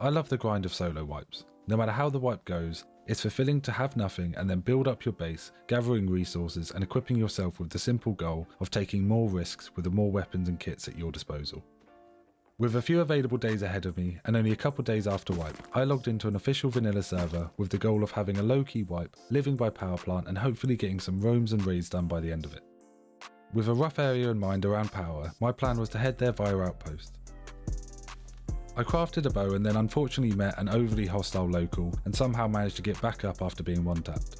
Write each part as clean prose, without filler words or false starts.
I love the grind of solo wipes. No matter how the wipe goes, it's fulfilling to have nothing and then build up your base, gathering resources and equipping yourself with the simple goal of taking more risks with the more weapons and kits at your disposal. With a few available days ahead of me, and only a couple days after wipe, I logged into an official vanilla server with the goal of having a low-key wipe, living by power plant and hopefully getting some roams and raids done by the end of it. With a rough area in mind around power, my plan was to head there via outpost. I crafted a bow and then unfortunately met an overly hostile local and somehow managed to get back up after being one-tapped.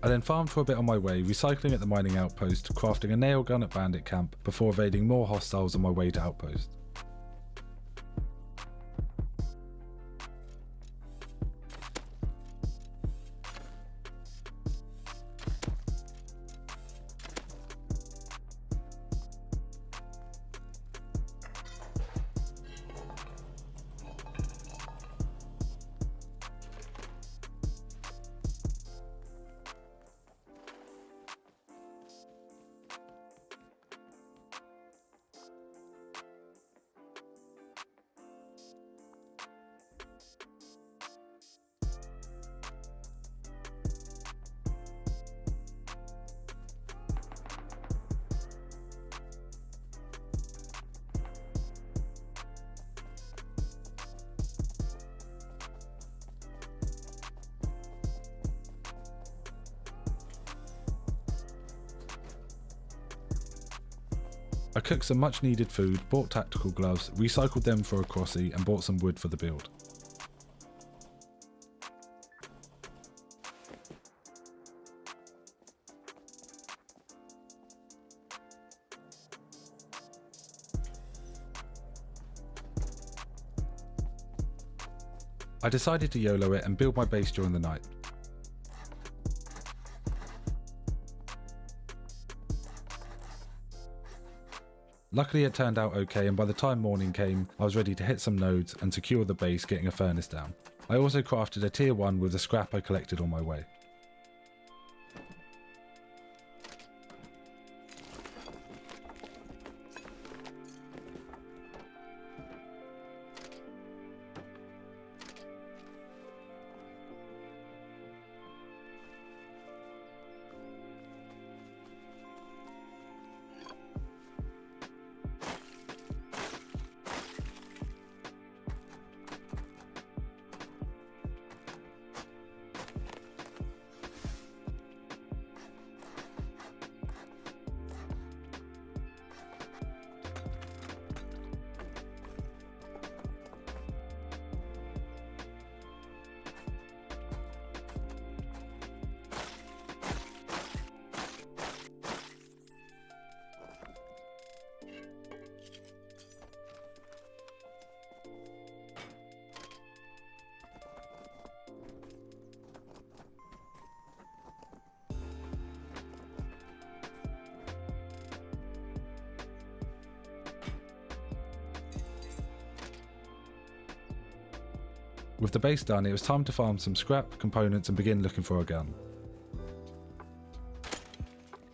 I then farmed for a bit on my way, recycling at the mining outpost, crafting a nail gun at bandit camp before evading more hostiles on my way to outpost. I cooked some much needed food, bought tactical gloves, recycled them for a crossy and bought some wood for the build. I decided to YOLO it and build my base during the night. Luckily it turned out okay, and by the time morning came, I was ready to hit some nodes and secure the base, getting a furnace down. I also crafted a tier 1 with the scrap I collected on my way. With the base done, it was time to farm some scrap, components and begin looking for a gun.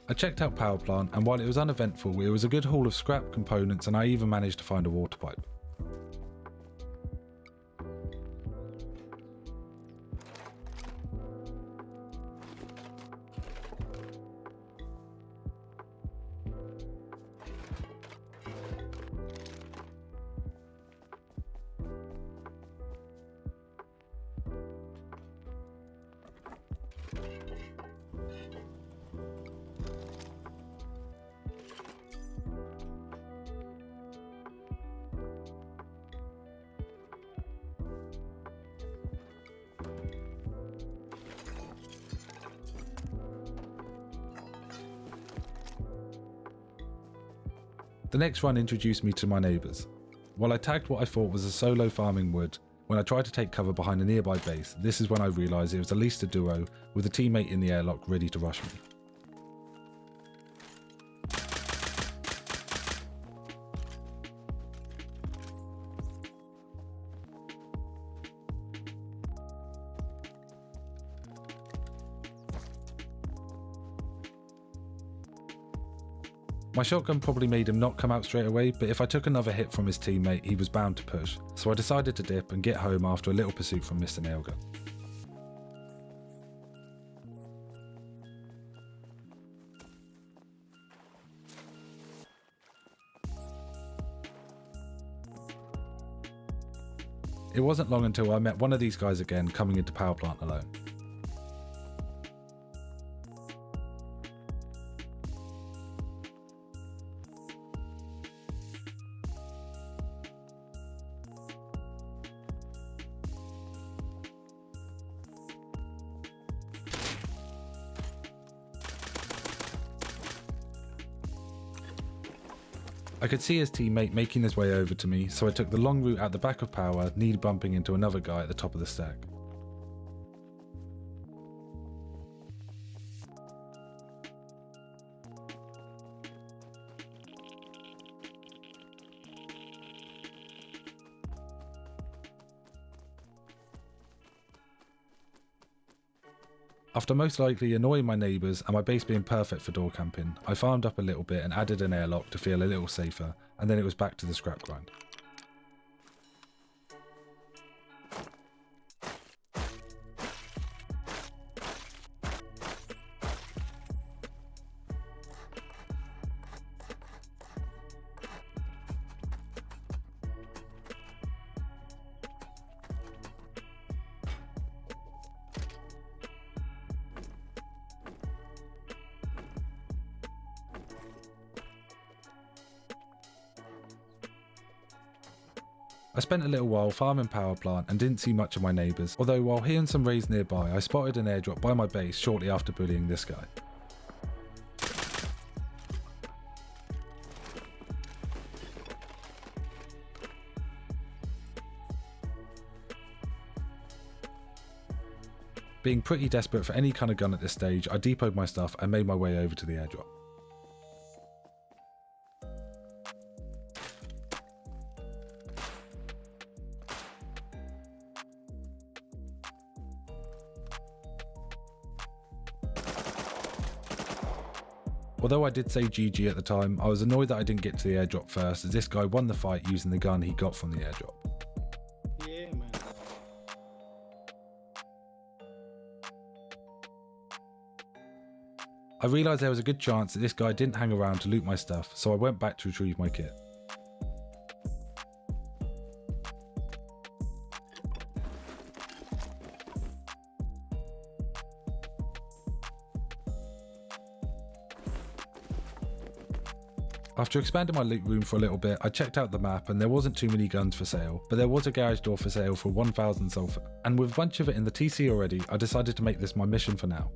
I checked out power plant, and while it was uneventful, it was a good haul of scrap, components, and I even managed to find a water pipe. The next run introduced me to my neighbours. While I tagged what I thought was a solo farming wood, when I tried to take cover behind a nearby base, this is when I realised it was at least a duo, with a teammate in the airlock ready to rush me. My shotgun probably made him not come out straight away, but if I took another hit from his teammate, he was bound to push, so I decided to dip and get home after a little pursuit from Mr. Nailgun. It wasn't long until I met one of these guys again coming into power plant alone. I could see his teammate making his way over to me, so I took the long route out the back of power, knee bumping into another guy at the top of the stack. After most likely annoying my neighbours and my base being perfect for door camping, I farmed up a little bit and added an airlock to feel a little safer, and then it was back to the scrap grind. I spent a little while farming power plant and didn't see much of my neighbours, although while hearing some raids nearby I spotted an airdrop by my base shortly after bullying this guy. Being pretty desperate for any kind of gun at this stage, I depoted my stuff and made my way over to the airdrop. Although I did say GG at the time, I was annoyed that I didn't get to the airdrop first, as this guy won the fight using the gun he got from the airdrop. Yeah, man. I realised there was a good chance that this guy didn't hang around to loot my stuff, so I went back to retrieve my kit. After expanding my loot room for a little bit, I checked out the map and there wasn't too many guns for sale, but there was a garage door for sale for 1000 sulfur, and with a bunch of it in the TC already, I decided to make this my mission for now.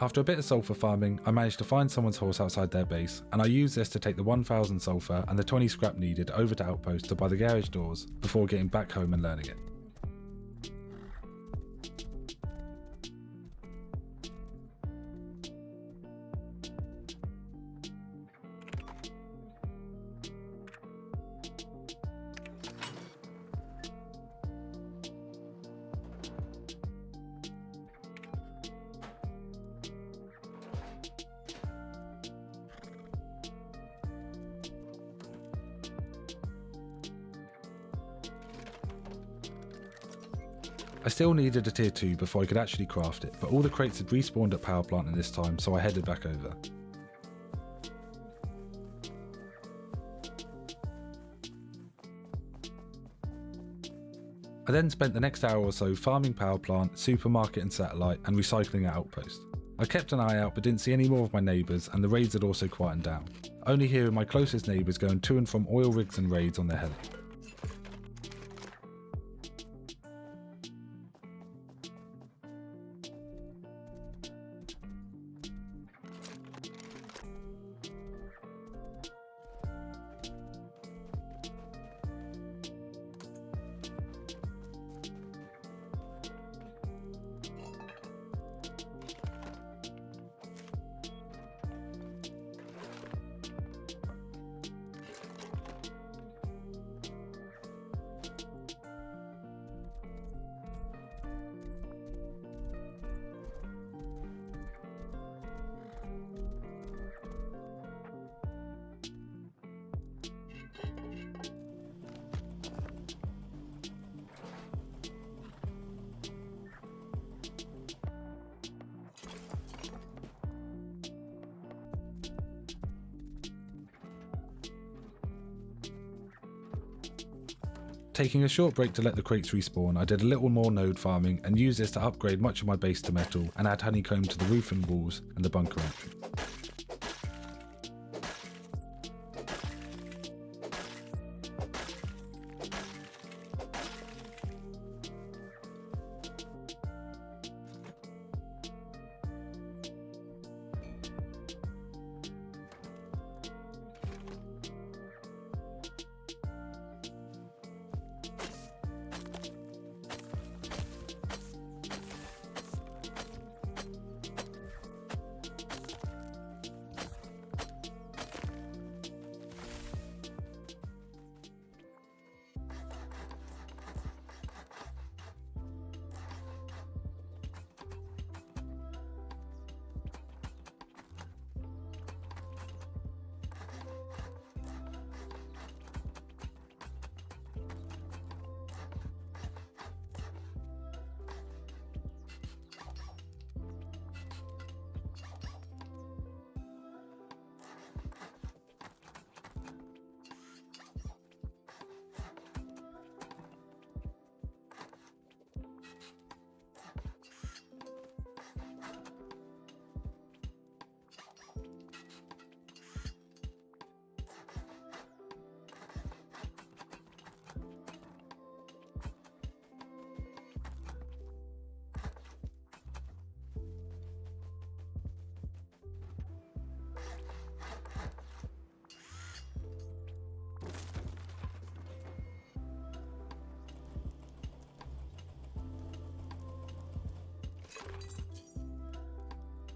After a bit of sulfur farming, I managed to find someone's horse outside their base, and I used this to take the 1000 sulfur and the 20 scrap needed over to Outpost to buy the garage doors before getting back home and learning it. I still needed a tier 2 before I could actually craft it, but all the crates had respawned at power plant in this time, so I headed back over. I then spent the next hour or so farming power plant, supermarket and satellite, and recycling at outpost. I kept an eye out but didn't see any more of my neighbours, and the raids had also quietened down, only hearing my closest neighbours going to and from oil rigs and raids on their heli. Taking a short break to let the crates respawn, I did a little more node farming and used this to upgrade much of my base to metal and add honeycomb to the roof and walls and the bunker entrance.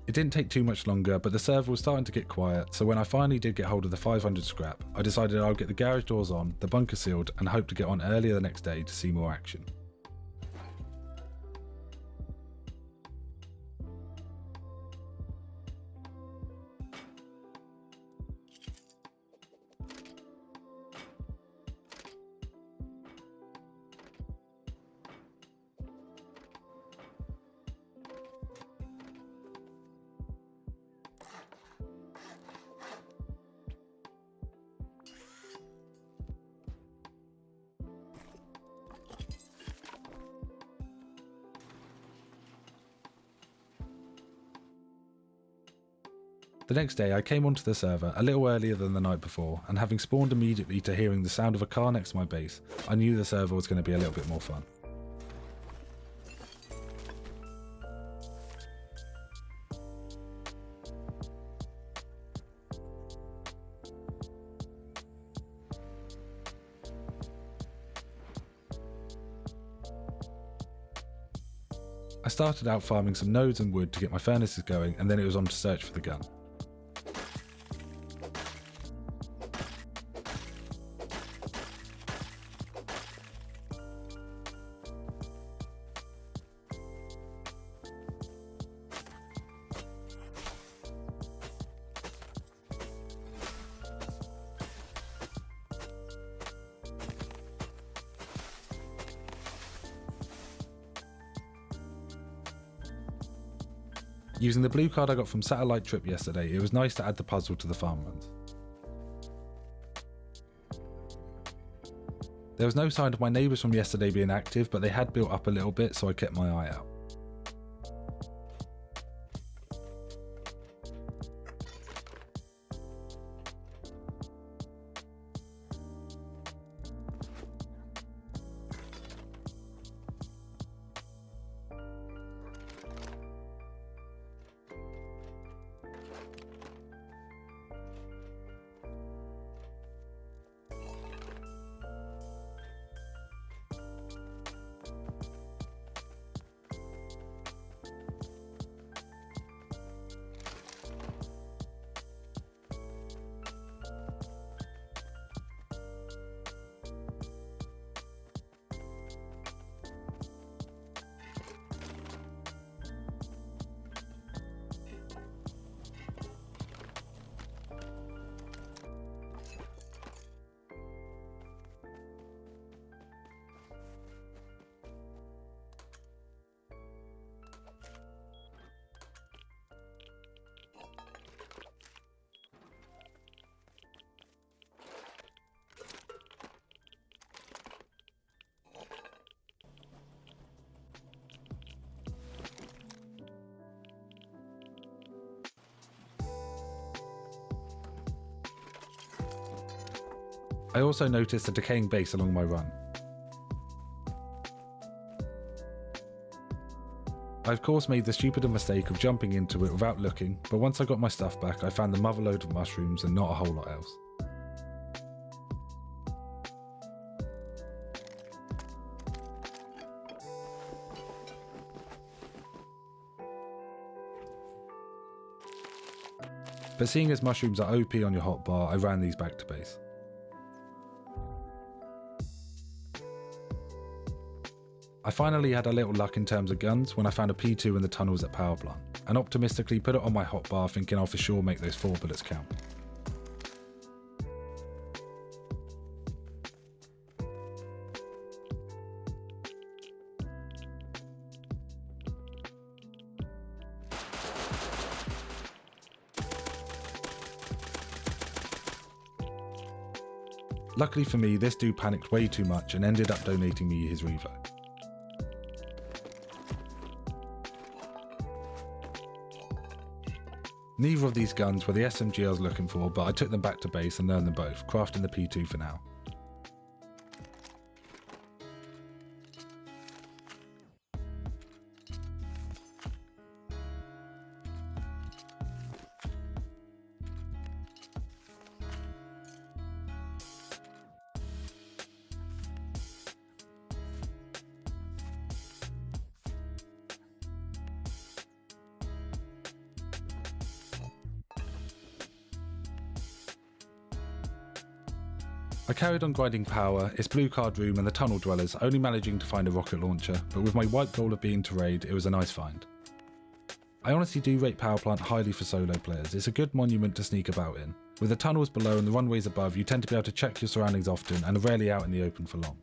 It didn't take too much longer, but the server was starting to get quiet, so when I finally did get hold of the 500 scrap, I decided I would get the garage doors on, the bunker sealed, and hope to get on earlier the next day to see more action. The next day I came onto the server a little earlier than the night before, and having spawned immediately to hearing the sound of a car next to my base, I knew the server was going to be a little bit more fun. I started out farming some nodes and wood to get my furnaces going, and then it was on to search for the gun. Using the blue card I got from Satellite Trip yesterday, it was nice to add the puzzle to the farmlands. There was no sign of my neighbours from yesterday being active, but they had built up a little bit, so I kept my eye out. I also noticed a decaying base along my run. I of course made the stupid mistake of jumping into it without looking, but once I got my stuff back I found the motherload of mushrooms and not a whole lot else. But seeing as mushrooms are OP on your hotbar, I ran these back to base. I finally had a little luck in terms of guns when I found a P2 in the tunnels at power plant, and optimistically put it on my hotbar thinking I'll for sure make those 4 bullets count. Luckily for me, this dude panicked way too much and ended up donating me his revo. Neither of these guns were the SMG I was looking for, but I took them back to base and learned them both, crafting the P2 for now. I carried on grinding power, its blue card room and the tunnel dwellers, only managing to find a rocket launcher, but with my white goal of being to raid, it was a nice find. I honestly do rate power plant highly for solo players. It's a good monument to sneak about in. With the tunnels below and the runways above, you tend to be able to check your surroundings often and are rarely out in the open for long.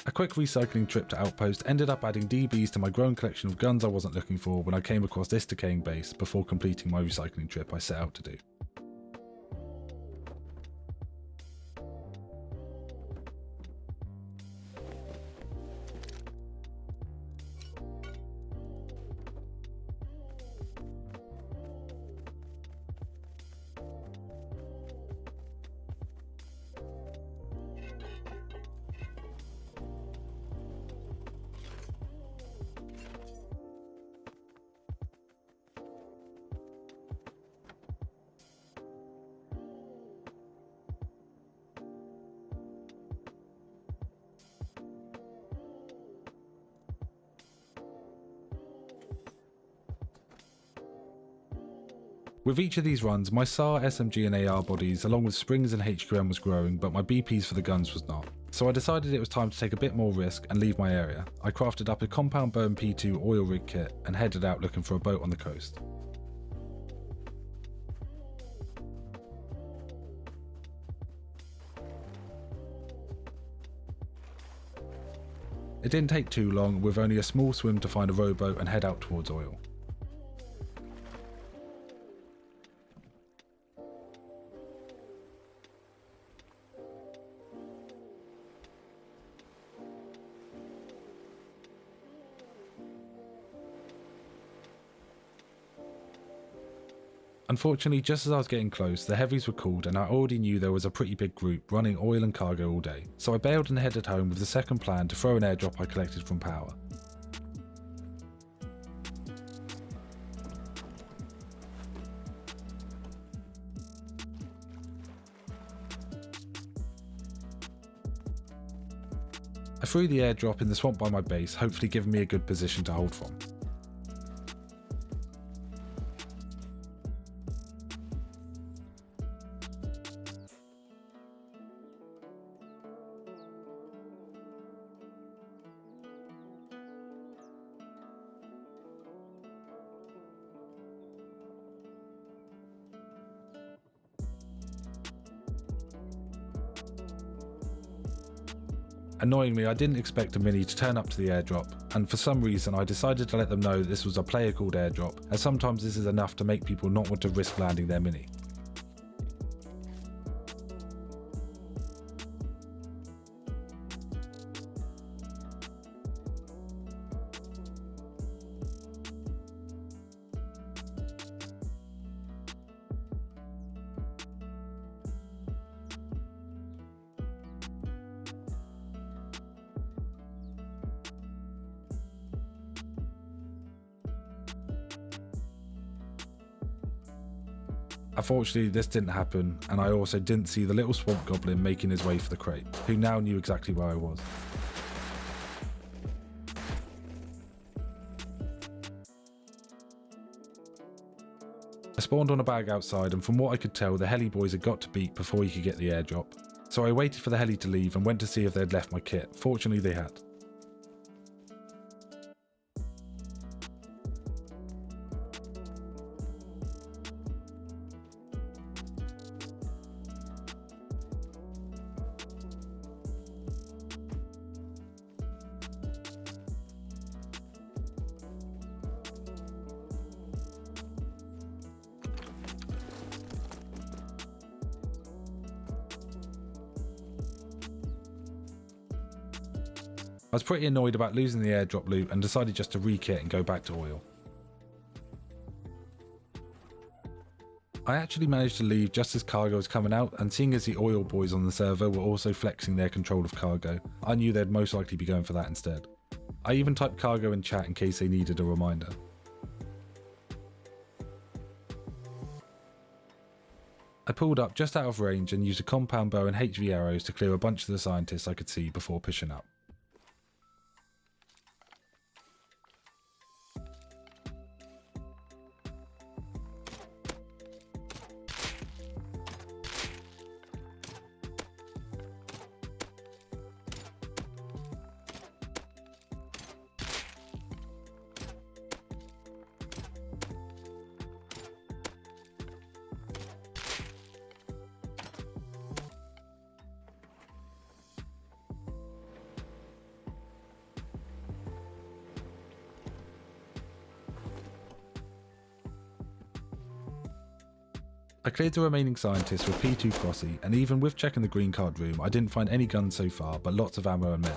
A quick recycling trip to Outpost ended up adding DBs to my growing collection of guns I wasn't looking for when I came across this decaying base before completing my recycling trip I set out to do. With each of these runs, my SAR, SMG and AR bodies along with springs and HQM was growing, but my BPs for the guns was not. So I decided it was time to take a bit more risk and leave my area. I crafted up a compound burn P2 oil rig kit and headed out looking for a boat on the coast. It didn't take too long, with only a small swim to find a rowboat and head out towards oil. Unfortunately, just as I was getting close, the heavies were called and I already knew there was a pretty big group running oil and cargo all day, so I bailed and headed home with the second plan to throw an airdrop I collected from power. I threw the airdrop in the swamp by my base, hopefully giving me a good position to hold from. Annoyingly, I didn't expect a mini to turn up to the airdrop, and for some reason I decided to let them know that this was a player called airdrop, as sometimes this is enough to make people not want to risk landing their mini. Unfortunately, this didn't happen, and I also didn't see the little swamp goblin making his way for the crate, who now knew exactly where I was. I spawned on a bag outside, and from what I could tell, the heli boys had got to beat before he could get the airdrop. So I waited for the heli to leave and went to see if they'd left my kit. Fortunately, they had. I was pretty annoyed about losing the airdrop loot and decided just to re-kit and go back to oil. I actually managed to leave just as cargo was coming out, and seeing as the oil boys on the server were also flexing their control of cargo, I knew they'd most likely be going for that instead. I even typed cargo in chat in case they needed a reminder. I pulled up just out of range and used a compound bow and HV arrows to clear a bunch of the scientists I could see before pushing up. I cleared the remaining scientists with P2 Crossy, and even with checking the green card room, I didn't find any guns so far, but lots of ammo and med.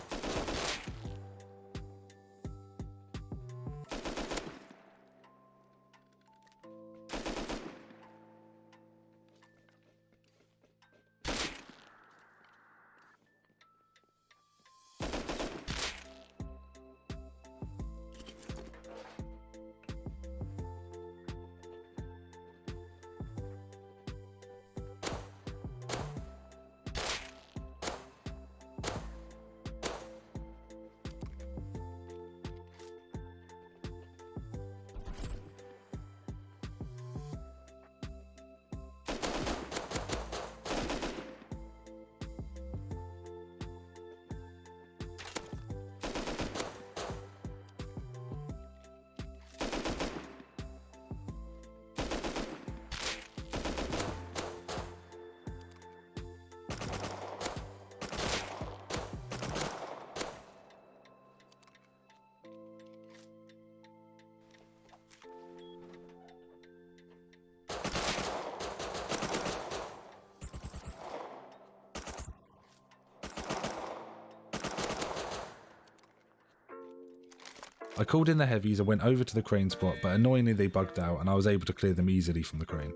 I called in the heavies and went over to the crane spot, but annoyingly they bugged out and I was able to clear them easily from the crane.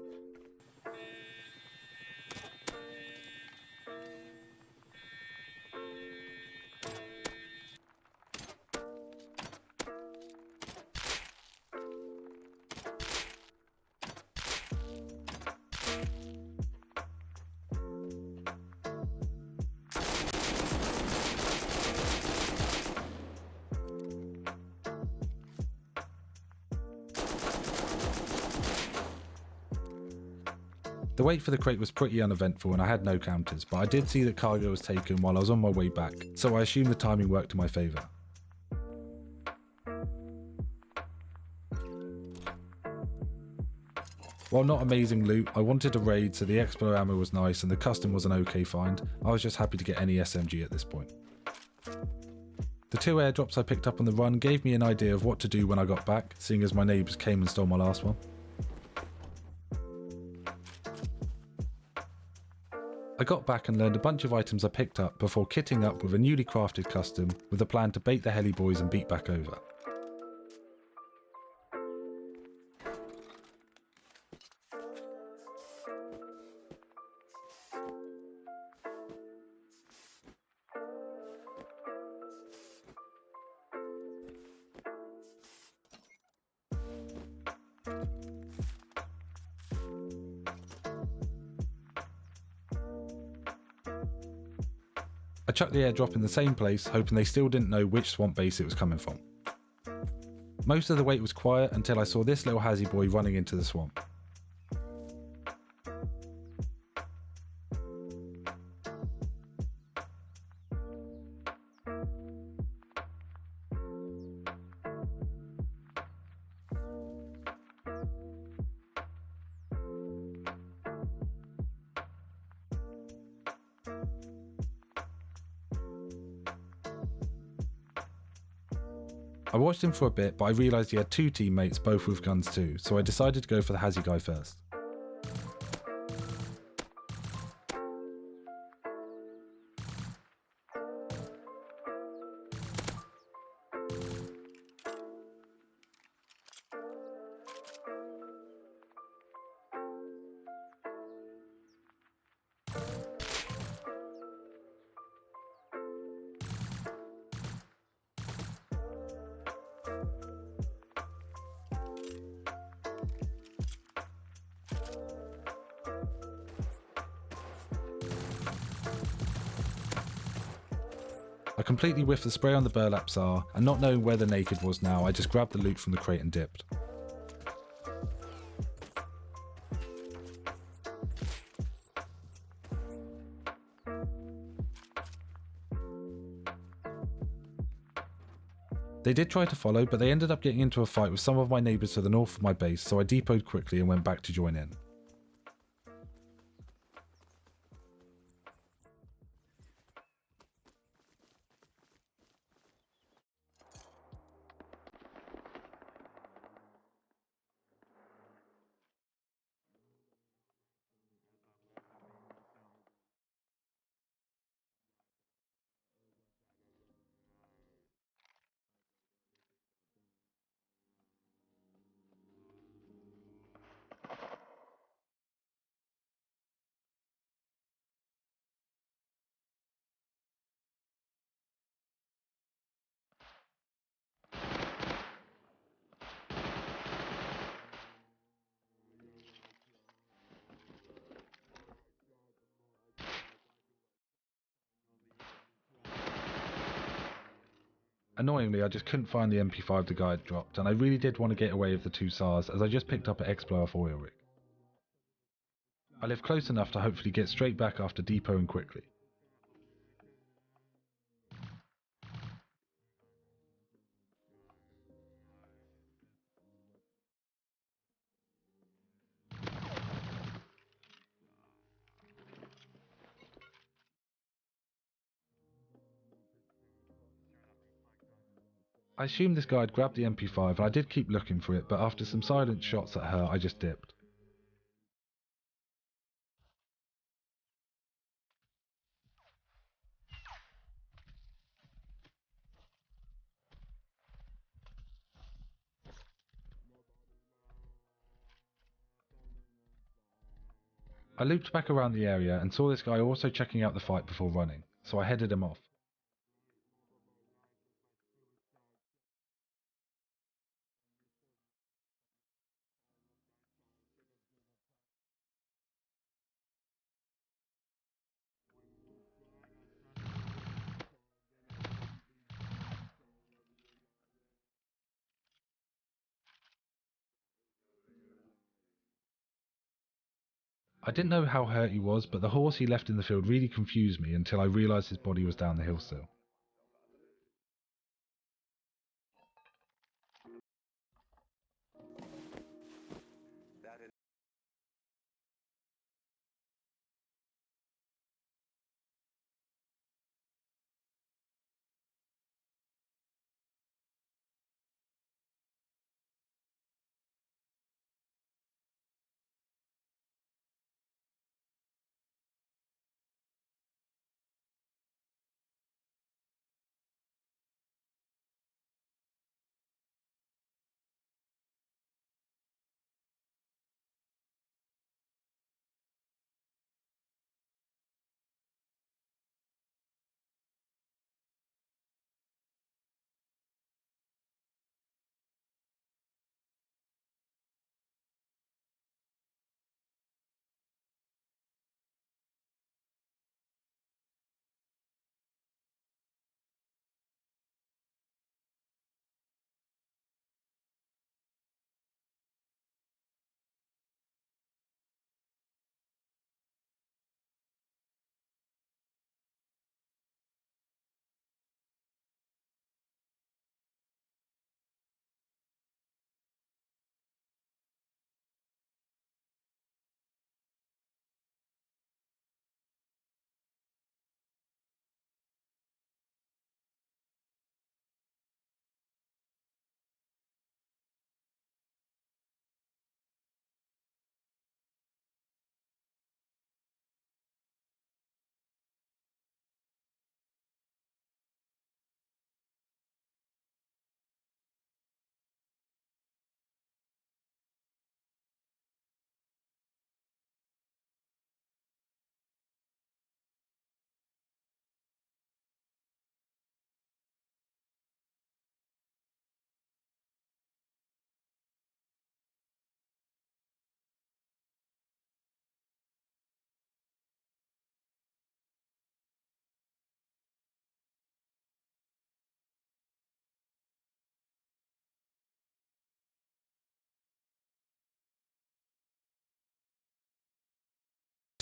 The wait for the crate was pretty uneventful and I had no counters, but I did see that cargo was taken while I was on my way back, so I assumed the timing worked in my favour. While not amazing loot, I wanted a raid, so the Explo ammo was nice and the custom was an okay find. I was just happy to get any SMG at this point. The 2 airdrops I picked up on the run gave me an idea of what to do when I got back, seeing as my neighbours came and stole my last one. I got back and learned a bunch of items I picked up before kitting up with a newly crafted custom with a plan to bait the heli boys and beat back over. I chucked the airdrop in the same place, hoping they still didn't know which swamp base it was coming from. Most of the wait was quiet until I saw this little Hazzy boy running into the swamp. I watched him for a bit, but I realised he had 2 teammates, both with guns too, so I decided to go for the Hazzy guy first. I completely whiffed the spray on the burlap SAR, and not knowing where the naked was now, I just grabbed the loot from the crate and dipped. They did try to follow, but they ended up getting into a fight with some of my neighbours to the north of my base, so I depoted quickly and went back to join in. Annoyingly, I just couldn't find the MP5 the guy had dropped, and I really did want to get away with the 2 SARs as I just picked up an Explo off oil rig. I live close enough to hopefully get straight back after depoting quickly. I assumed this guy had grabbed the MP5 and I did keep looking for it, but after some silent shots at her, I just dipped. I looped back around the area and saw this guy also checking out the fight before running, so I headed him off. I didn't know how hurt he was, but the horse he left in the field really confused me until I realised his body was down the hill still.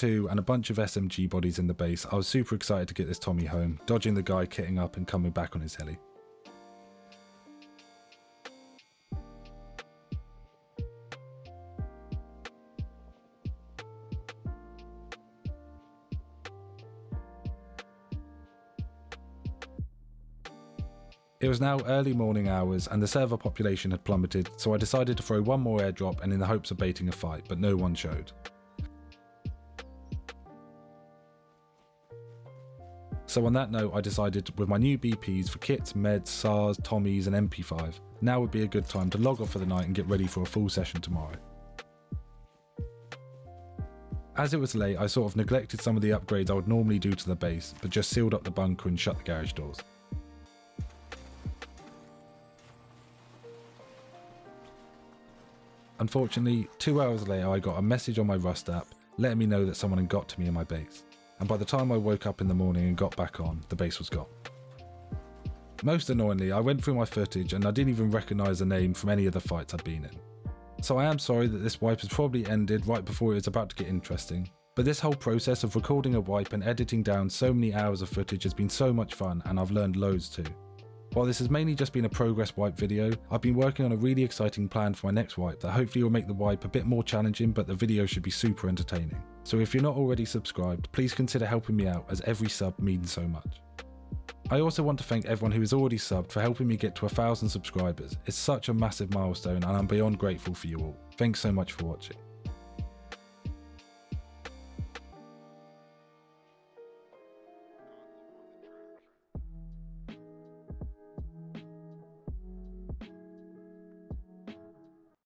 And a bunch of SMG bodies in the base, I was super excited to get this Tommy home, dodging the guy kitting up and coming back on his heli. It was now early morning hours and the server population had plummeted, so I decided to throw one more airdrop and in the hopes of baiting a fight, but no one showed. So on that note, I decided with my new BPs for kits, meds, SARs, Tommies and MP5, now would be a good time to log off for the night and get ready for a full session tomorrow. As it was late, I sort of neglected some of the upgrades I would normally do to the base, but just sealed up the bunker and shut the garage doors. Unfortunately, 2 hours later I got a message on my Rust app letting me know that someone had got to me in my base. And by the time I woke up in the morning and got back on, the base was gone. Most annoyingly, I went through my footage and I didn't even recognise the name from any of the fights I'd been in. So I am sorry that this wipe has probably ended right before it was about to get interesting, but this whole process of recording a wipe and editing down so many hours of footage has been so much fun and I've learned loads too. While this has mainly just been a progress wipe video, I've been working on a really exciting plan for my next wipe that hopefully will make the wipe a bit more challenging, but the video should be super entertaining. So if you're not already subscribed, please consider helping me out as every sub means so much. I also want to thank everyone who is already subbed for helping me get to 1,000 subscribers. It's such a massive milestone and I'm beyond grateful for you all. Thanks so much for watching.